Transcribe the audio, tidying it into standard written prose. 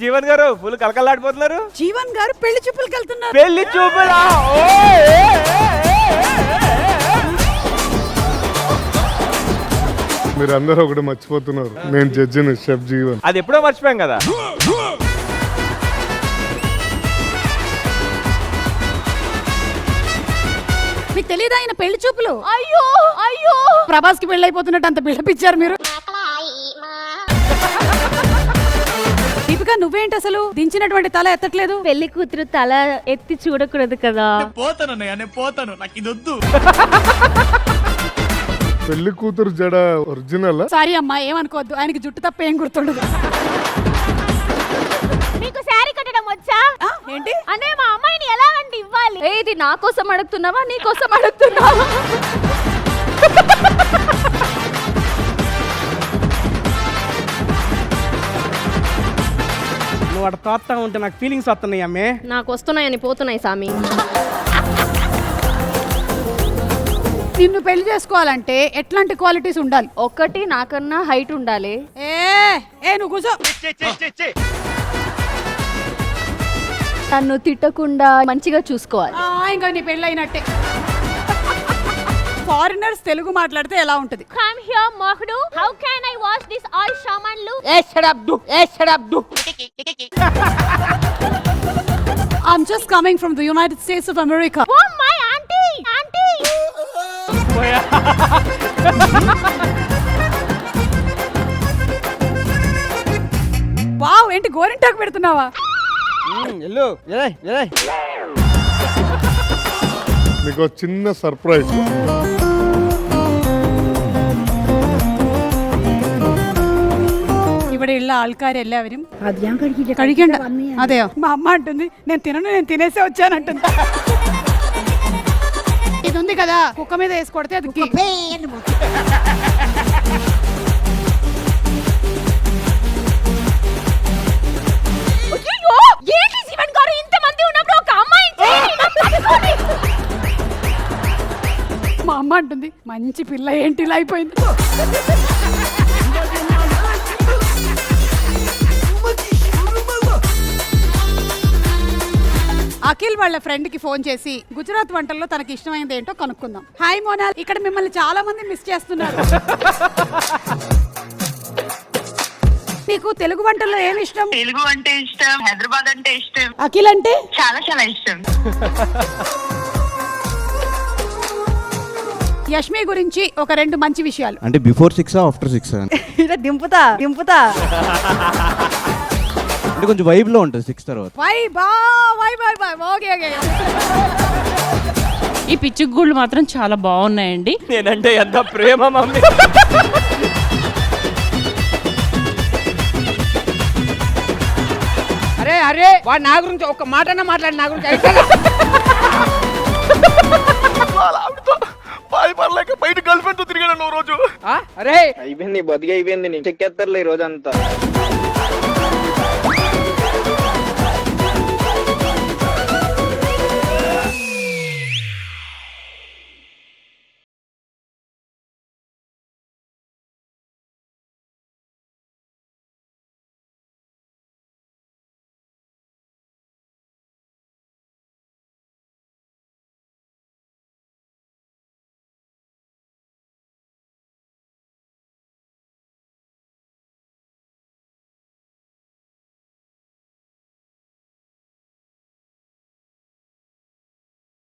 జీవన్ గారు ఫుల్ కలకలాడిపోతున్నారు. జీవన్ గారు పెళ్లి చూపులకు వెళ్తున్నారు. పెళ్లి చూపులా? మీరందరూ ఒకటి మర్చిపోతున్నారు, నేను జడ్జిని షెఫ్ జీవన్. అది ఎప్పుడో మర్చిపోయాం కదా. మీకు తెలియదు ఆయన పెళ్లి చూపులు? అయ్యో అయ్యో, ప్రభాస్ కి పెళ్లి అయిపోతున్నట్టు అంత బిల్డప్ ఇచ్చారు మీరు. దీపిక నువ్వేంటి అసలు దించినటువంటి తల ఎత్తట్లేదు? పెళ్లి కూతురు తల ఎత్తి చూడకూడదు కదా. పోతాను నాకు ఇది వద్దు. పెళ్లి కూతురు జడ ఒరిజినల్? సారీ అమ్మా, ఏమనుకోవద్దు, ఆయనకి జుట్టు తప్ప ఏం గుర్తుండదు. నీకు శారీ కట్టడం వచ్చా? ఏంటి అంటే మా అమ్మాయిని ఎలా అంటే ఇవ్వాలి. ఇది నా కోసం అడుగుతున్నావా నీ కోసం అడుగుతున్నావా? నువ్వు అక్కడ తోస్తా ఉంటే నాకు ఫీలింగ్స్ వస్తున్నాయి అమ్మే. నాకు వస్తున్నాయని పోతున్నాయి సామి. నిన్ను పెళ్లి చేసుకోవాలంటే ఎట్లాంటి క్వాలిటీస్ ఉండాలి? ఒకటి నాకన్నా హైట్ ఉండాలి. ఏ నువ్వు కూర్చో. నన్ను తిట్టకుండా మంచిగా చూసుకోవాలి. ఇంకా నీ పెళ్ళి అయినట్టే. ఫారినర్స్ తెలుగు మాట్లాడితే ఎలా ఉంటది? Come here, Mahdu. How can I wash this all shamanlu? shut up do. I'm just coming from the United States of America. Oh my auntie. Wow, ఏంటి గోరింటాకు పెడుతున్నావా? ఎల్లు మీకు ఒక చిన్న సర్ప్రైజ్. ഇവിടെ ഉള്ള ആൾക്കാർ എല്ലാവരും കഴിക്കണ്ട. അതെയോ? మా అమ్మ అంటుంది నేను తినను, నేను తినేసే వచ్చానంటుంది. ఇది ఉంది కదా, కుక్క మీద వేసి కొడితే అది ఏంటి జీవన్ గారు ఇంతమంది ఉన్నప్పుడు ఒక అమ్మాయి మా అమ్మ అంటుంది మంచి పిల్ల ఏంటి ఇలా అయిపోయింది. అఖిల్ వాళ్ళ ఫ్రెండ్ కి ఫోన్ చేసి గుజరాత్ వంటల్లో తనకి ఇష్టమైనది ఏంటో కనుక్కుందాం. హాయ్ మోనాల్, ఇక్కడ మిమ్మల్ని చాలా మంది మిస్ చేస్తున్నారు. నీకు తెలుగు వంటల్లో ఏమి ఇష్టం? తెలుగు అంటే ఇష్టం, హైదరాబాద్ అంటే ఇష్టం, అఖిల్ అంటే చాలా చాలా ఇష్టం. యష్మి గురించి ఒక రెండు మంచి విషయాలు. అంటే బిఫోర్ 6 ఆఫ్టర్ 6 ఇలా దింపుతా అంటే కొంచెం వైబ్ లో ఉంటుంది 6 తర్వాత. ఈ పిచ్చి గూళ్ళు మాత్రం చాలా బాగున్నాయండి. నేనంటే ఎంత ప్రేమ మమ్మీ. అరే వాడు నా గురించి ఒక మాట మాట్లాడి నా గురించి పర్లేక బయట గర్ల్ ఫ్రెండ్ తో తిరిగాను రోజు. అరే అయిపోయింది, బతికి అయిపోయింది, చెక్కేస్తారులే ఈ రోజు అంతా.